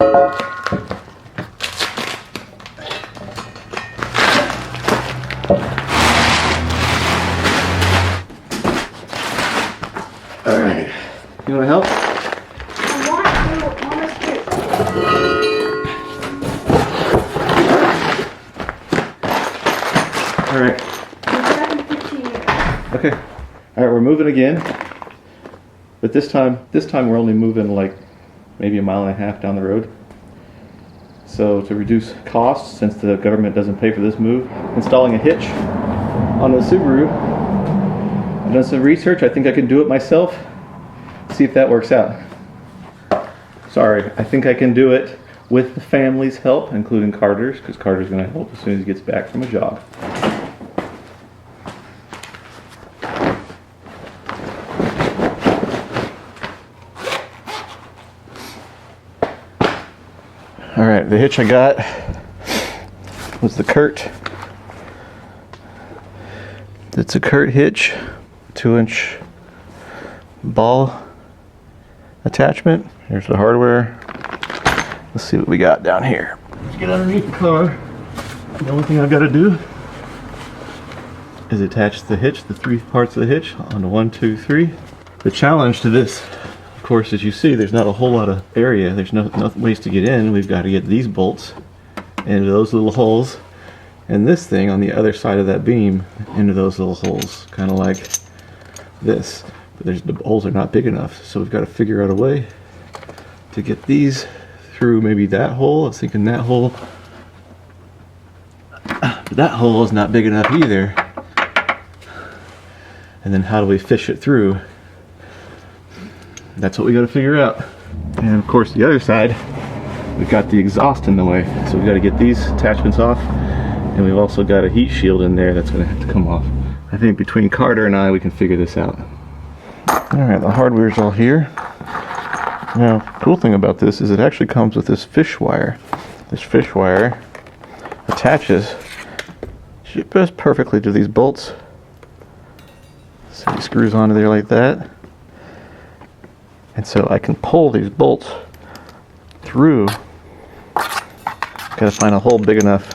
Alright, you want to help? I want to, Mama's here. Alright. We'll be back in 15 minutes. Okay. Alright, we're moving again. But this time we're only moving like maybe a mile and a half down the road. So to reduce costs, since the government doesn't pay for this move, installing a hitch on the Subaru. I've done some research. I think I can do it myself. See if that works out. Sorry, I think I can do it with the family's help, including Carter's, because Carter's going to help as soon as he gets back from a jog. Alright, the hitch I got was the Kurt. It's a Kurt hitch, 2-inch ball attachment. Here's the hardware. Let's see what we got down here. Let's get underneath the car. The only thing I've got to do is attach the hitch, the 3 parts of the hitch, on the 1, 2, 3. The challenge to this, of course, as you see, there's not a whole lot of area. There's no ways to get in. We've got to get these bolts into those little holes, and this thing on the other side of that beam into those little holes, kind of like this. But the holes are not big enough, so we've got to figure out a way to get these through maybe that hole. I was thinking that hole. But that hole is not big enough either. And then how do we fish it through? That's what we got to figure out. And of course the other side, we've got the exhaust in the way. So we've got to get these attachments off. And we've also got a heat shield in there that's going to have to come off. I think between Carter and I, we can figure this out. Alright, the hardware's all here. Now, cool thing about this is it actually comes with this fish wire. This fish wire attaches just perfectly to these bolts. So it screws onto there like that. And so I can pull these bolts through. Gotta find a hole big enough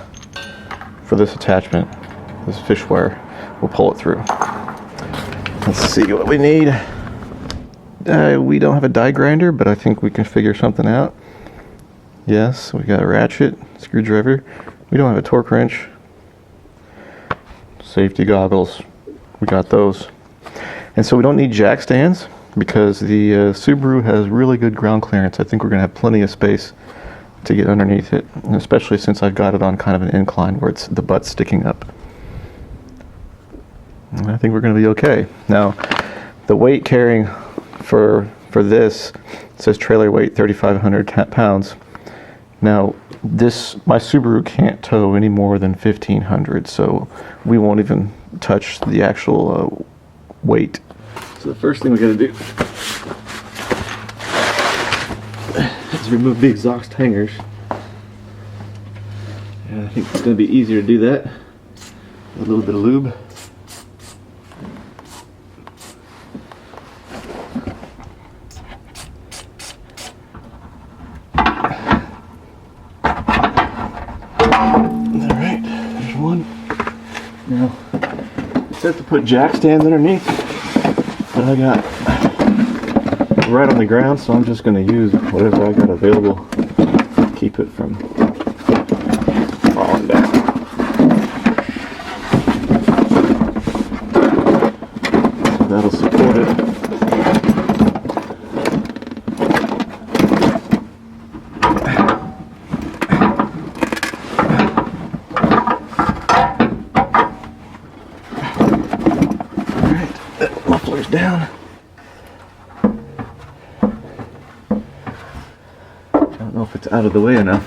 for this attachment. This fish wire will pull it through. Let's see what we need. We don't have a die grinder, but I think we can figure something out. Yes, we got a ratchet, screwdriver. We don't have a torque wrench. Safety goggles, we got those. And so we don't need jack stands because the Subaru has really good ground clearance. I think we're going to have plenty of space to get underneath it, and especially since I've got it on kind of an incline where the butt's sticking up. And I think we're going to be okay. Now, the weight carrying for this, it says trailer weight 3,500 pounds. Now, my Subaru can't tow any more than 1,500, so we won't even touch the actual weight. So the first thing we got to do is remove the exhaust hangers. And I think it's going to be easier to do that with a little bit of lube. Alright, there's one. Now, it says to put jack stands underneath, but I got right on the ground, so I'm just going to use whatever I got available to keep it from falling down. So that'll support it. Muffler's down. I don't know if it's out of the way enough.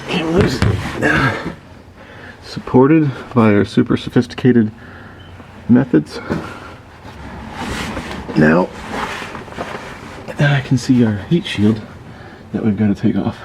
Can't lose it. Supported by our super sophisticated methods. Now I can see our heat shield that we've got to take off.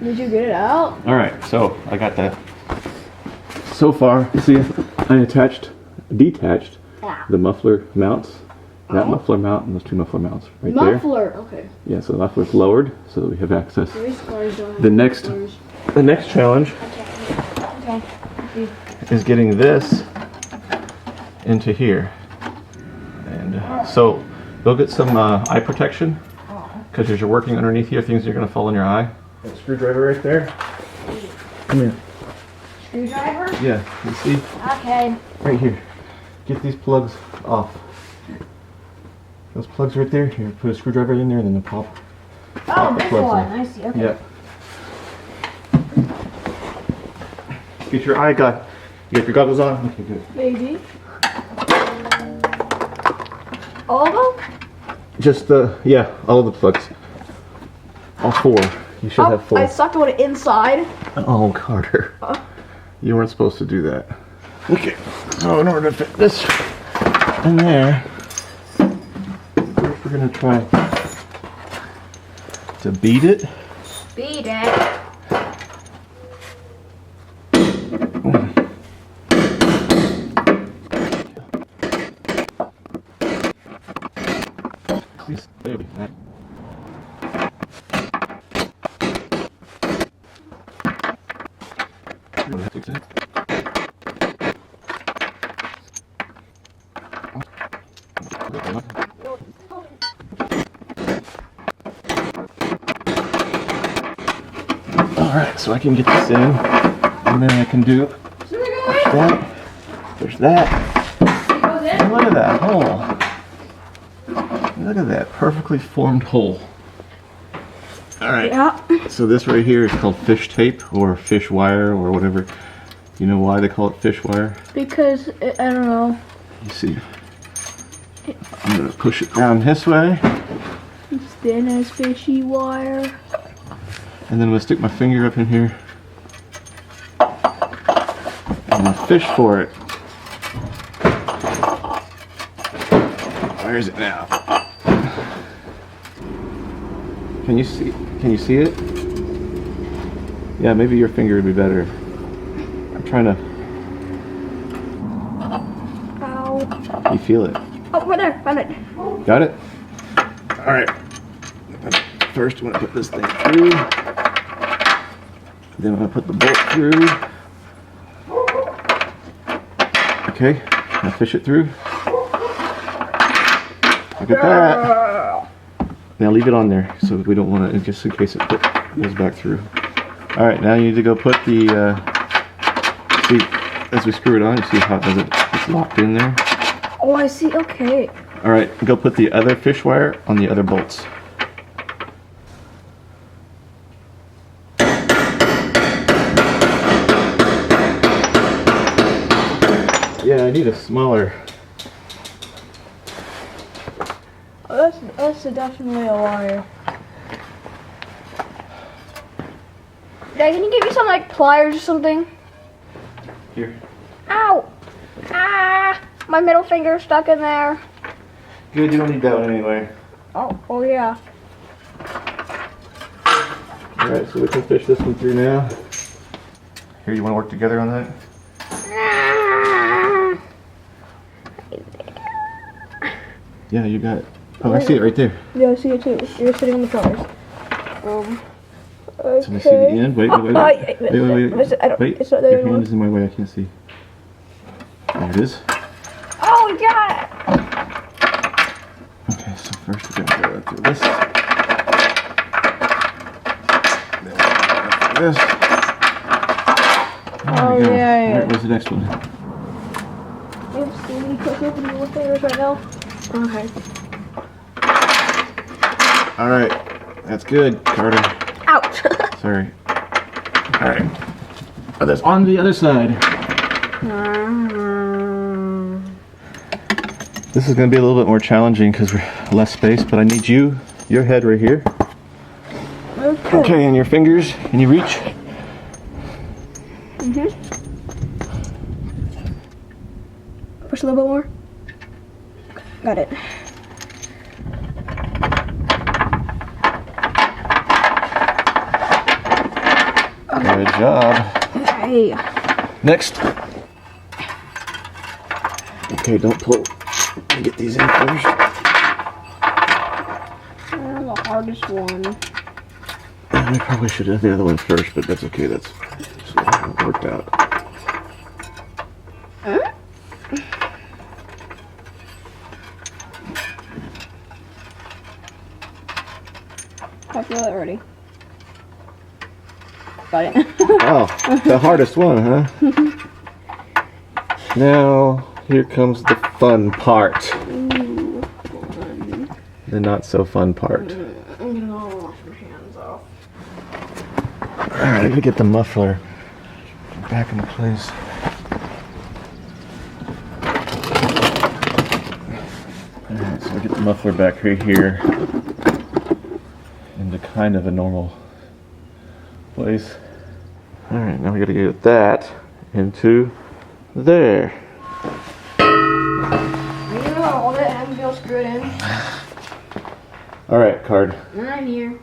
Did you get it out? All right, so I got that. So far, see, I detached the muffler mounts. That muffler mount and those two muffler mounts right there. Muffler, okay. Yeah, so the muffler's lowered so that we have access. Race cars don't have The next challenge Okay. is getting this into here. And so go get some eye protection, because as you're working underneath here, things are going to fall in your eye. That screwdriver right there. Come here. Screwdriver? Yeah, you see? Okay. Right here. Get these plugs off. Those plugs right there. Here, put a screwdriver in there and then the pop. Oh, the this plugs one. in. I see. Okay. Yeah. Get your eye got. You got your goggles on? Okay, good. Maybe. All of them? Just all of the plugs. All four. You should have four. I sucked one inside. Oh, Carter. You weren't supposed to do that. Okay. So in order to fit this in there, first we're going to try to beat it. Beat it. Alright, so I can get this in, and then I can do that. There's that. And look at that hole. Look at that perfectly formed hole. Alright, Yeah. so this right here is called fish tape or fish wire or whatever. You know why they call it fish wire? Because, I don't know. You see, I'm going to push it down this way. It's thin as fishy wire. And then I'm going to stick my finger up in here. And I'm going to fish for it. Where is it now? Can you see it? Yeah, maybe your finger would be better. I'm trying to... Ow. You feel it? Oh, right there. Found it. Got it? Alright. First, I'm going to put this thing through. Then I'm going to put the bolt through. Okay, now fish it through. Look at that. Now leave it on there so we don't want to, just in case it goes back through. Alright, now you need to go put the, see, as we screw it on, you see how it's locked in there? Oh, I see. Okay. Alright, go put the other fish wire on the other bolts. Yeah, I need a smaller. Oh, that's definitely a wire. Dad, can you give me some like pliers or something? Here. Ow! Ah! My middle finger's stuck in there. Good, you don't need that one anyway. Oh yeah. Alright, so we can fish this one through now. Here, you want to work together on that? Yeah, you got it. Oh, I see it right there. Yeah, I see it too. You're sitting on the pliers. Okay. So I see the end. Wait. I don't, Wait, it's not there your anymore. hand is in my way. I can't see. There it is. Oh, we got it! Okay, so first we're gonna go through this. Then we're gonna go through this. Oh, There we go. yeah. All right, where's the next one? Oops, do you need to cut open your fingers right now? Okay. All right, that's good, Carter. Ouch! Sorry. All right. Oh, that's on the other side. This is going to be a little bit more challenging because we're less space, but I need your head right here. Okay. Okay, and your fingers. Can you reach? Push a little bit more. Got it. Good job. Hey. Next. Okay, don't pull. Get these in first. The hardest one. I probably should have done the other one first, but that's okay. That's it worked out. I feel it already. Got it. Oh, the hardest one, huh? Now, here comes the fun part. Ooh, fun. The not so fun part. I'm gonna wash my hands off. Alright, I'm gonna get the muffler back into place. Alright, so we get the muffler back right here into kind of a normal place. Alright, now we gotta get that into there. You know, hold it and feel screwed in. Alright, card. I'm here.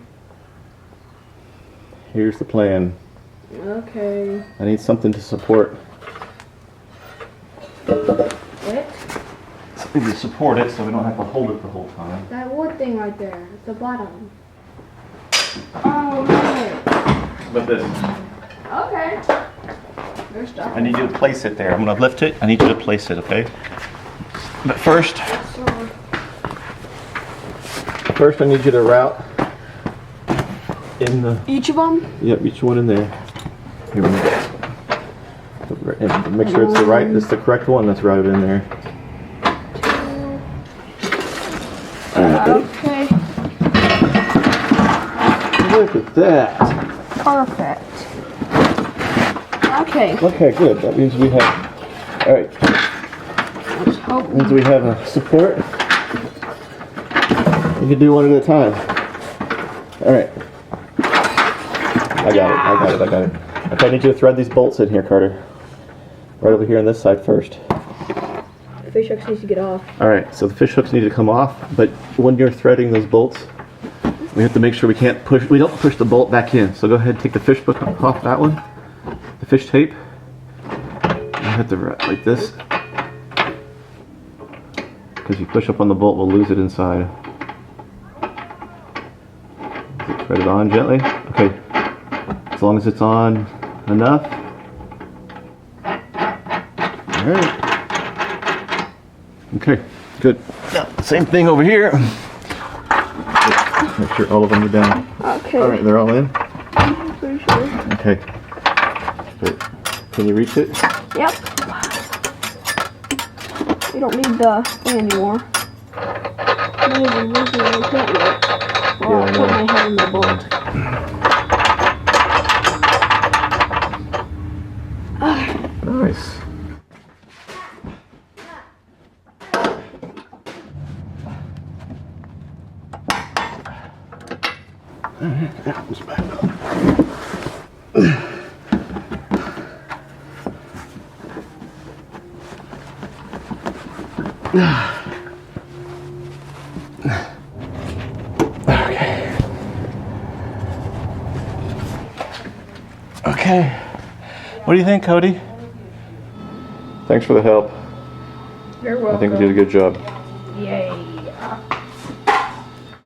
Here's the plan. Okay. I need something to support. It? Something to support it so we don't have to hold it the whole time. That wood thing right there at the bottom. Oh, no. But this. Okay. There's stuff. I need you to place it there. I'm gonna lift it. I need you to place it, okay? But first I need you to route in the. Each of them? Yep, each one in there. Here we go. And make sure it's the right. It's the correct one that's routed in there. Okay. Look at that. Perfect. Okay. Okay, good. That means we have. All right. Let's hope. Means we have a support. You can do one at a time. All right. I got it. Okay, I need you to thread these bolts in here, Carter. Right over here on this side first. The fish hooks needs to get off. All right, so the fish hooks need to come off, but when you're threading those bolts, we have to make sure we don't push the bolt back in. So go ahead and take the fish hook off that one, the fish tape. You have to like this, because you push up on the bolt, we'll lose it inside. Thread it on gently. Okay, as long as it's on enough. All right. Okay, good. Now, same thing over here. Make sure all of them are down. Okay. All right, they're all in. I'm pretty sure. Okay. Good. Can you reach it? Yep. You don't need the thing anymore. Maybe I'm losing it. I can't yet. Well, Yeah, I I'll know. put my head in the bolt. Nice. Alright, that one's back up. Okay. What do you think, Cody? Thanks for the help. You're welcome. I think we did a good job. Yay.